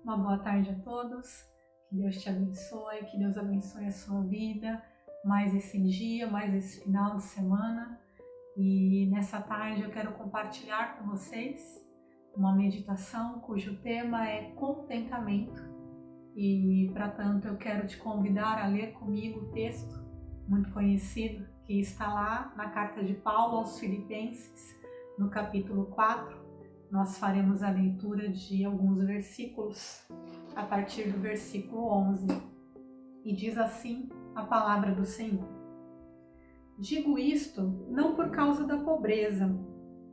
Uma boa tarde a todos, que Deus te abençoe, que Deus abençoe a sua vida, mais esse dia, mais esse final de semana. E nessa tarde eu quero compartilhar com vocês uma meditação cujo tema é contentamento. E para tanto eu quero te convidar a ler comigo o texto muito conhecido que está lá na carta de Paulo aos Filipenses, no capítulo 4. Nós faremos a leitura de alguns versículos a partir do versículo 11. E diz assim a palavra do Senhor: Digo isto não por causa da pobreza,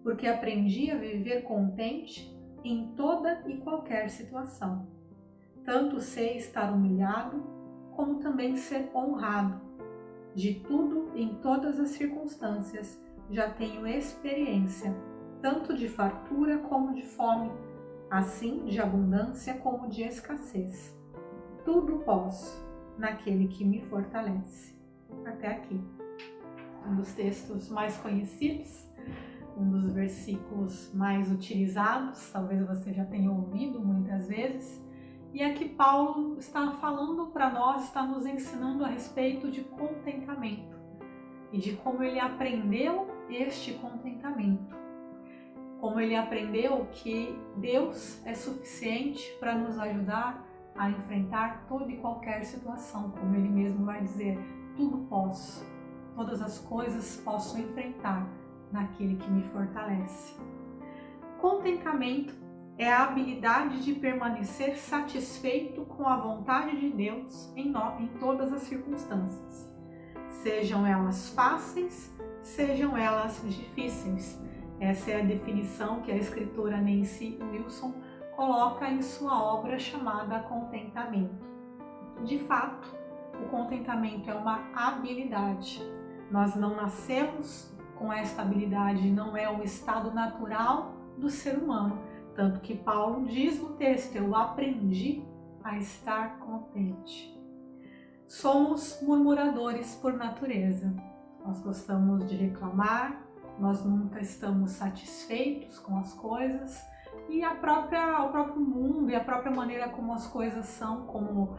porque aprendi a viver contente em toda e qualquer situação. Tanto sei estar humilhado, como também ser honrado. De tudo, em todas as circunstâncias, já tenho experiência, tanto de fartura como de fome, assim de abundância como de escassez. Tudo posso naquele que me fortalece. Até aqui. Um dos textos mais conhecidos, um dos versículos mais utilizados, talvez você já tenha ouvido muitas vezes. E aqui Paulo está falando para nós, está nos ensinando a respeito de contentamento e de como ele aprendeu este contentamento. Como ele aprendeu que Deus é suficiente para nos ajudar a enfrentar toda e qualquer situação, como ele mesmo vai dizer, tudo posso, todas as coisas posso enfrentar naquele que me fortalece. Contentamento é a habilidade de permanecer satisfeito com a vontade de Deus em todas as circunstâncias, sejam elas fáceis, sejam elas difíceis. Essa é a definição que a escritora Nancy Wilson coloca em sua obra chamada Contentamento. De fato, o contentamento é uma habilidade. Nós não nascemos com esta habilidade, não é um estado natural do ser humano. Tanto que Paulo diz no texto, eu aprendi a estar contente. Somos murmuradores por natureza. Nós gostamos de reclamar, nós nunca estamos satisfeitos com as coisas e o próprio mundo e a própria maneira como as coisas são, como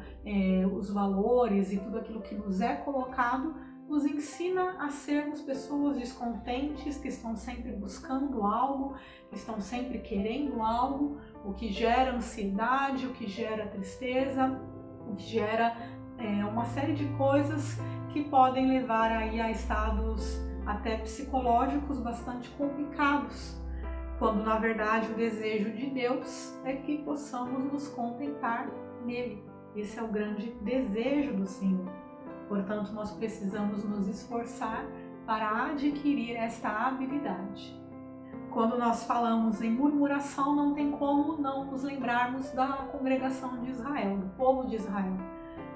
os valores e tudo aquilo que nos é colocado, nos ensina a sermos pessoas descontentes, que estão sempre buscando algo, que estão sempre querendo algo, o que gera ansiedade, o que gera tristeza, o que gera uma série de coisas que podem levar aí a estados até psicológicos bastante complicados, quando na verdade o desejo de Deus é que possamos nos contentar nele. Esse é o grande desejo do Senhor. Portanto, nós precisamos nos esforçar para adquirir esta habilidade. Quando nós falamos em murmuração, não tem como não nos lembrarmos da congregação de Israel, do povo de Israel.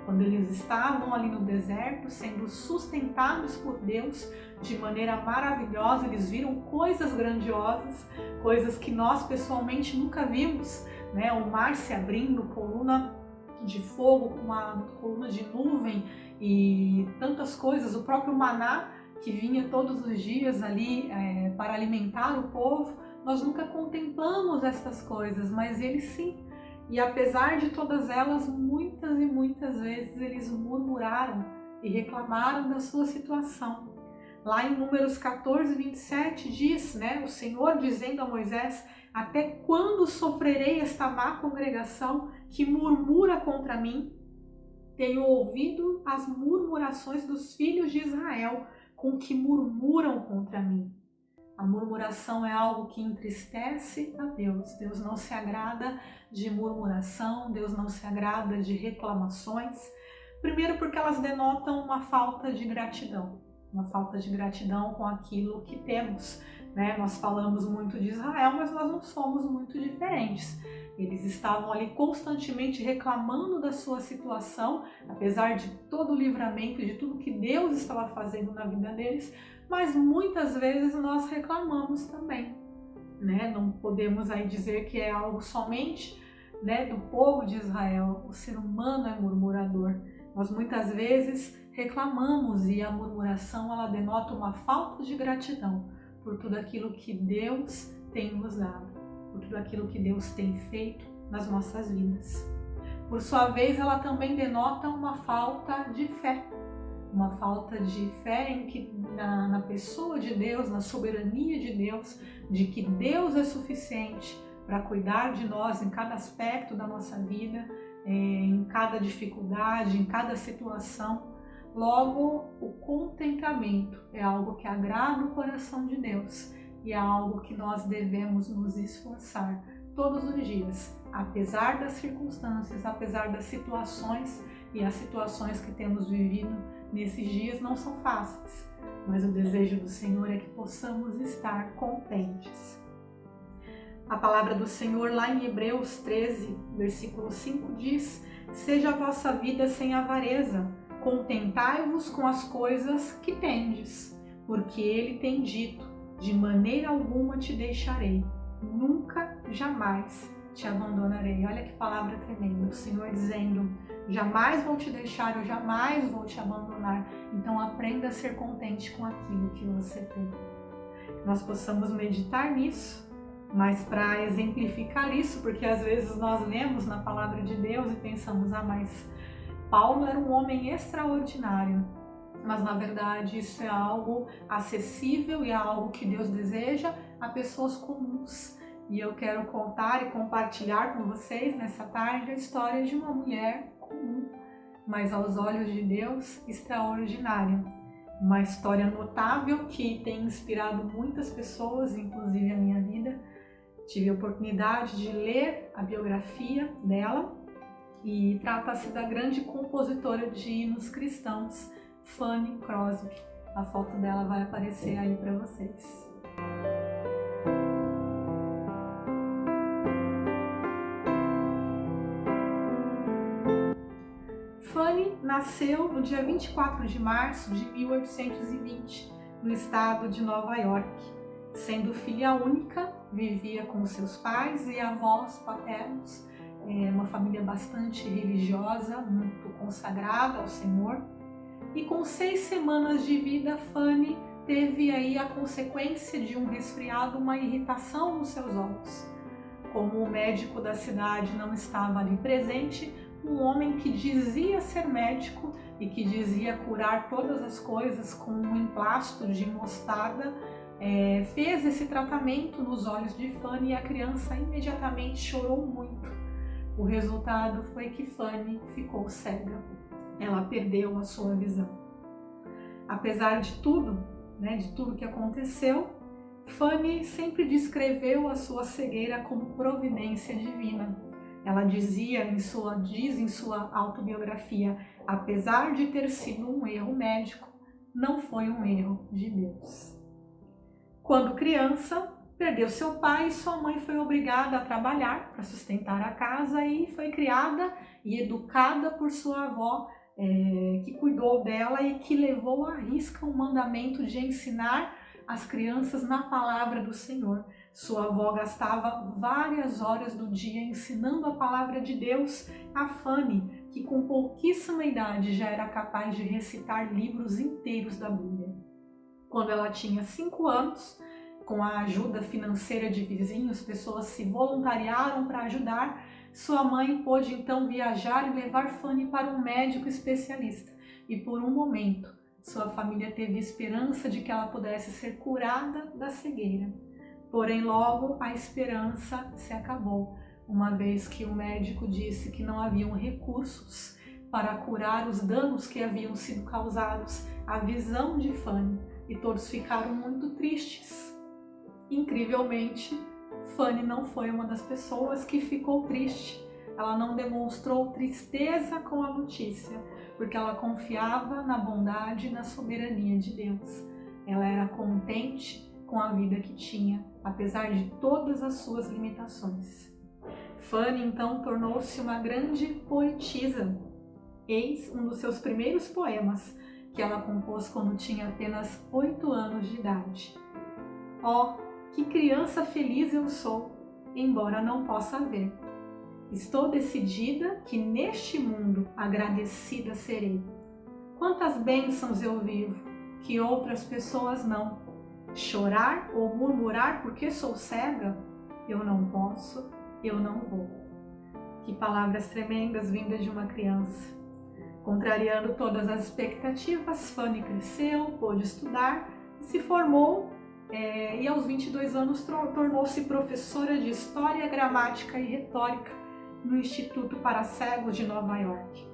Quando eles estavam ali no deserto, sendo sustentados por Deus de maneira maravilhosa, eles viram coisas grandiosas, coisas que nós pessoalmente nunca vimos, né? O mar se abrindo, coluna de fogo, uma coluna de nuvem e tantas coisas, o próprio maná que vinha todos os dias ali para alimentar o povo. Nós nunca contemplamos estas coisas, mas eles sim. E apesar de todas elas, muitas e muitas vezes eles murmuraram e reclamaram da sua situação. Lá em Números 14, 27 diz, o Senhor dizendo a Moisés, até quando sofrerei esta má congregação que murmura contra mim? Tenho ouvido as murmurações dos filhos de Israel, com que murmuram contra mim. A murmuração é algo que entristece a Deus. Deus não se agrada de murmuração, Deus não se agrada de reclamações. Primeiro porque elas denotam uma falta de gratidão com aquilo que temos. Nós falamos muito de Israel, mas nós não somos muito diferentes. Eles estavam ali constantemente reclamando da sua situação, apesar de todo o livramento e de tudo que Deus estava fazendo na vida deles, mas muitas vezes nós reclamamos também, Não podemos aí dizer que é algo somente, do povo de Israel. O ser humano é murmurador. Nós muitas vezes reclamamos e a murmuração ela denota uma falta de gratidão por tudo aquilo que Deus tem nos dado, por tudo aquilo que Deus tem feito nas nossas vidas. Por sua vez, ela também denota uma falta de fé. Uma falta de fé na pessoa de Deus, na soberania de Deus, de que Deus é suficiente para cuidar de nós em cada aspecto da nossa vida, em cada dificuldade, em cada situação. Logo, o contentamento é algo que agrada o coração de Deus e é algo que nós devemos nos esforçar todos os dias, apesar das circunstâncias, apesar das situações, e as situações que temos vivido nesses dias não são fáceis, mas o desejo do Senhor é que possamos estar contentes. A palavra do Senhor lá em Hebreus 13, versículo 5 diz: seja a vossa vida sem avareza, contentai-vos com as coisas que tendes, porque ele tem dito, de maneira alguma te deixarei, nunca, jamais te abandonarei. Olha que palavra tremenda, o Senhor dizendo: jamais vou te deixar, eu jamais vou te abandonar. Então aprenda a ser contente com aquilo que você tem. Nós possamos meditar nisso, mas para exemplificar isso, porque às vezes nós lemos na palavra de Deus e pensamos: mas Paulo era um homem extraordinário. Mas na verdade isso é algo acessível e é algo que Deus deseja a pessoas comuns. E eu quero contar e compartilhar com vocês nessa tarde a história de uma mulher comum, mas aos olhos de Deus extraordinária. Uma história notável que tem inspirado muitas pessoas, inclusive a minha vida. Tive a oportunidade de ler a biografia dela e trata-se da grande compositora de hinos cristãos, Fanny Crosby. A foto dela vai aparecer aí para vocês. Fanny nasceu no dia 24 de março de 1820, no estado de Nova York. Sendo filha única, vivia com seus pais e avós paternos, uma família bastante religiosa, muito consagrada ao Senhor. E com 6 semanas de vida, Fanny teve aí a consequência de um resfriado, uma irritação nos seus olhos. Como o médico da cidade não estava ali presente, um homem que dizia ser médico e que dizia curar todas as coisas com um emplasto de mostarda, fez esse tratamento nos olhos de Fanny e a criança imediatamente chorou muito. O resultado foi que Fanny ficou cega. Ela perdeu a sua visão. Apesar de tudo, de tudo que aconteceu, Fanny sempre descreveu a sua cegueira como providência divina. Ela diz em sua autobiografia: apesar de ter sido um erro médico, não foi um erro de Deus. Quando criança, perdeu seu pai e sua mãe foi obrigada a trabalhar para sustentar a casa e foi criada e educada por sua avó, que cuidou dela e que levou à risca o mandamento de ensinar as crianças na palavra do Senhor. Sua avó gastava várias horas do dia ensinando a palavra de Deus a Fanny, que com pouquíssima idade já era capaz de recitar livros inteiros da Bíblia. Quando ela tinha 5 anos, com a ajuda financeira de vizinhos, pessoas se voluntariaram para ajudar. Sua mãe pôde então viajar e levar Fanny para um médico especialista. E por um momento, sua família teve esperança de que ela pudesse ser curada da cegueira. Porém, logo a esperança se acabou, uma vez que o médico disse que não haviam recursos para curar os danos que haviam sido causados à visão de Fanny, e todos ficaram muito tristes. Incrivelmente, Fanny não foi uma das pessoas que ficou triste. Ela não demonstrou tristeza com a notícia, porque ela confiava na bondade e na soberania de Deus. Ela era contente com a vida que tinha, apesar de todas as suas limitações. Fanny então tornou-se uma grande poetisa. Eis um dos seus primeiros poemas, que ela compôs quando tinha apenas 8 anos de idade. Oh, que criança feliz eu sou, embora não possa ver. Estou decidida que neste mundo agradecida serei. Quantas bênçãos eu vivo, que outras pessoas não. Chorar ou murmurar porque sou cega? Eu não posso, eu não vou. Que palavras tremendas vindas de uma criança. Contrariando todas as expectativas, Fanny cresceu, pôde estudar, se formou e aos 22 anos tornou-se professora de História, Gramática e Retórica no Instituto para Cegos de Nova York.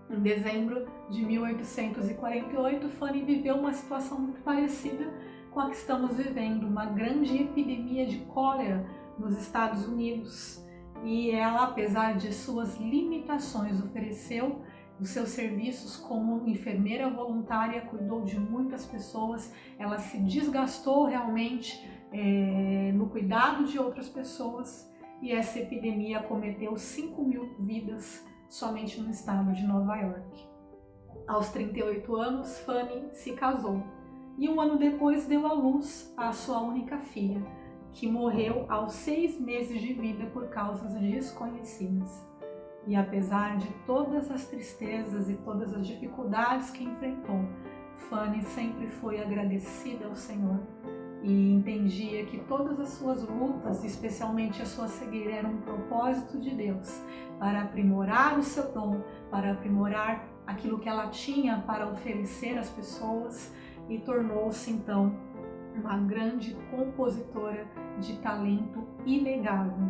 Em dezembro de 1848, Fanny viveu uma situação muito parecida com a que estamos vivendo, uma grande epidemia de cólera nos Estados Unidos. E ela, apesar de suas limitações, ofereceu os seus serviços como enfermeira voluntária, cuidou de muitas pessoas, ela se desgastou realmente no cuidado de outras pessoas, e essa epidemia acometeu 5.000 vidas somente no estado de Nova York. Aos 38 anos, Fanny se casou e um ano depois deu à luz a sua única filha, que morreu aos 6 meses de vida por causas desconhecidas. E apesar de todas as tristezas e todas as dificuldades que enfrentou, Fanny sempre foi agradecida ao Senhor e entendia que todas as suas lutas, especialmente a sua cegueira, eram um propósito de Deus para aprimorar o seu dom, para aprimorar aquilo que ela tinha para oferecer às pessoas, e tornou-se então uma grande compositora de talento inegável.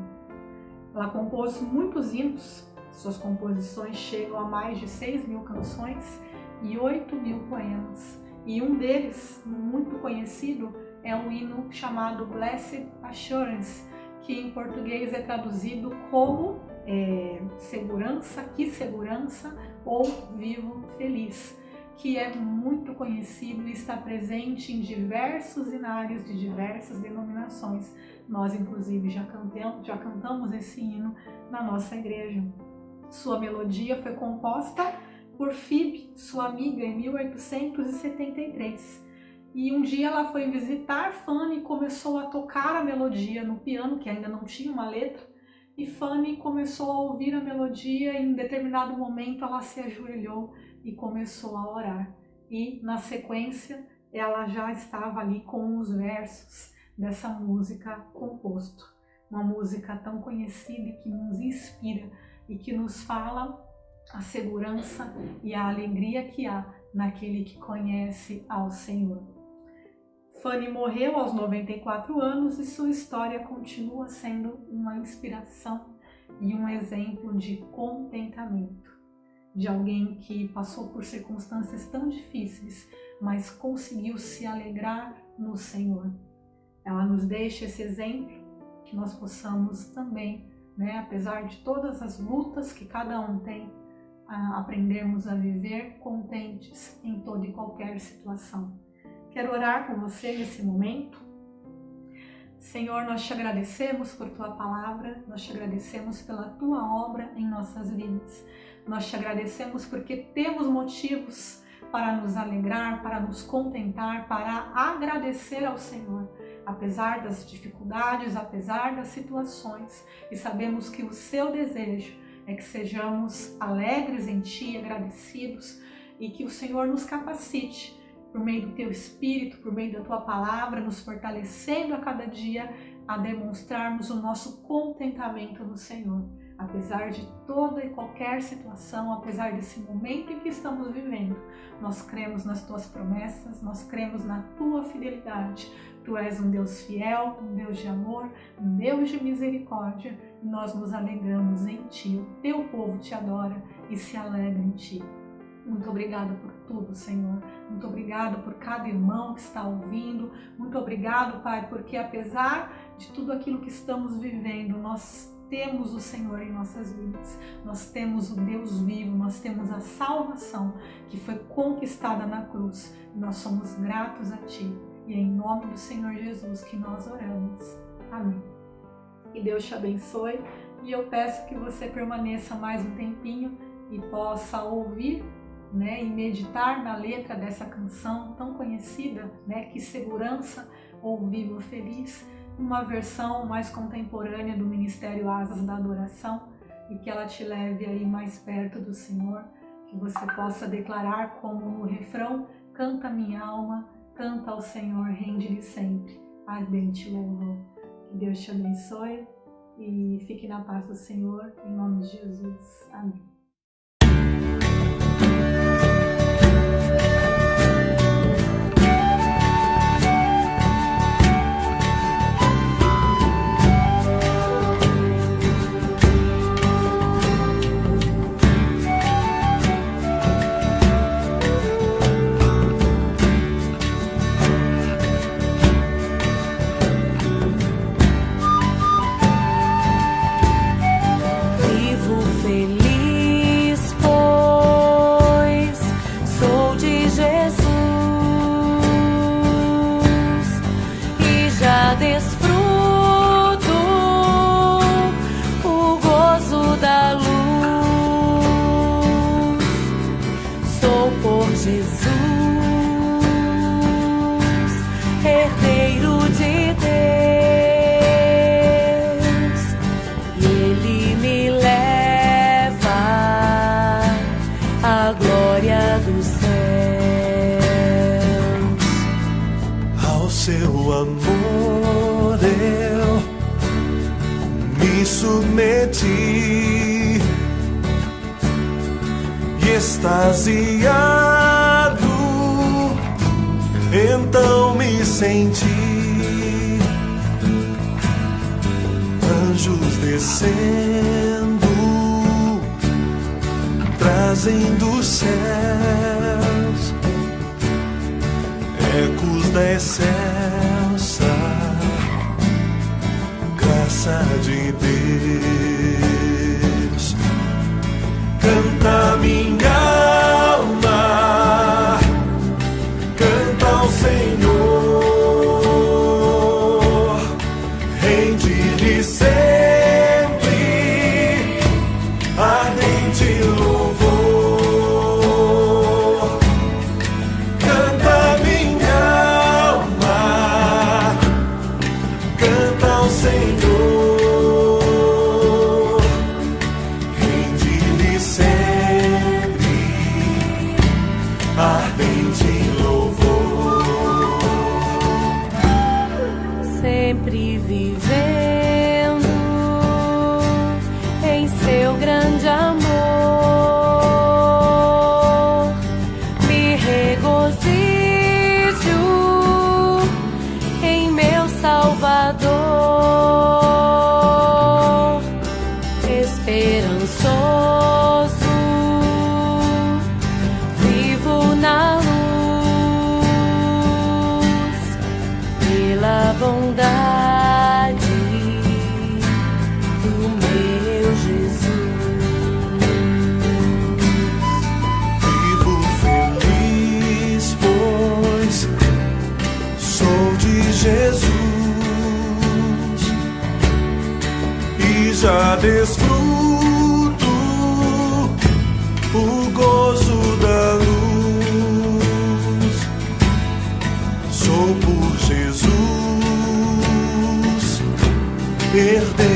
Ela compôs muitos hinos, suas composições chegam a mais de 6.000 canções e 8.000 poemas. E um deles, muito conhecido, é um hino chamado Blessed Assurance, que em português é traduzido como segurança, que segurança, ou vivo feliz, que é muito conhecido e está presente em diversos hinários de diversas denominações. Nós, inclusive, já cantamos esse hino na nossa igreja. Sua melodia foi composta por Phoebe, sua amiga, em 1873. E um dia ela foi visitar Fanny e começou a tocar a melodia no piano, que ainda não tinha uma letra. E Fanny começou a ouvir a melodia e em determinado momento ela se ajoelhou e começou a orar. E na sequência ela já estava ali com os versos dessa música composto. Uma música tão conhecida e que nos inspira e que nos fala a segurança e a alegria que há naquele que conhece ao Senhor. Fanny morreu aos 94 anos e sua história continua sendo uma inspiração e um exemplo de contentamento, de alguém que passou por circunstâncias tão difíceis, mas conseguiu se alegrar no Senhor. Ela nos deixa esse exemplo, que nós possamos também, apesar de todas as lutas que cada um tem, aprendermos a viver contentes em toda e qualquer situação. Quero orar com você nesse momento. Senhor, nós te agradecemos por tua palavra, nós te agradecemos pela tua obra em nossas vidas. Nós te agradecemos porque temos motivos para nos alegrar, para nos contentar, para agradecer ao Senhor, apesar das dificuldades, apesar das situações, e sabemos que o seu desejo é que sejamos alegres em ti, agradecidos, e que o Senhor nos capacite por meio do teu Espírito, por meio da tua palavra, nos fortalecendo a cada dia a demonstrarmos o nosso contentamento no Senhor. Apesar de toda e qualquer situação, apesar desse momento em que estamos vivendo, nós cremos nas tuas promessas, nós cremos na tua fidelidade. Tu és um Deus fiel, um Deus de amor, um Deus de misericórdia, e nós nos alegramos em ti. O teu povo te adora e se alegra em ti. Muito obrigada por tudo, Senhor. Muito obrigado por cada irmão que está ouvindo. Muito obrigado, Pai, porque apesar de tudo aquilo que estamos vivendo, nós temos o Senhor em nossas vidas. Nós temos o Deus vivo, nós temos a salvação que foi conquistada na cruz. E nós somos gratos a Ti. E é em nome do Senhor Jesus que nós oramos. Amém. Que Deus te abençoe. E eu peço que você permaneça mais um tempinho e possa ouvir, e meditar na letra dessa canção tão conhecida, Que segurança ou vivo feliz, uma versão mais contemporânea do Ministério Asas da Adoração, e que ela te leve aí mais perto do Senhor, que você possa declarar como no refrão: canta minha alma, canta ao Senhor, rende-lhe sempre ardente louvor. Que Deus te abençoe e fique na paz do Senhor, em nome de Jesus. Amém. Seu amor eu me submeti e extasiado então me senti anjos descendo, trazendo os céus, ecos da excelsa graça de Deus. Canta minha alma, canta ao Senhor, rende-lhe sempre ardente louvor. Canta minha alma, canta ao Senhor, rende-lhe sempre ardente louvor. Sempre vivendo em seu grande amor, me regozijo em meu Salvador, esperançoso, vivo na luz, pela bondade do meu Jesus. Vivo feliz, pois sou de Jesus e já desfruto o gozo da luz. Sou por Jesus herdeiro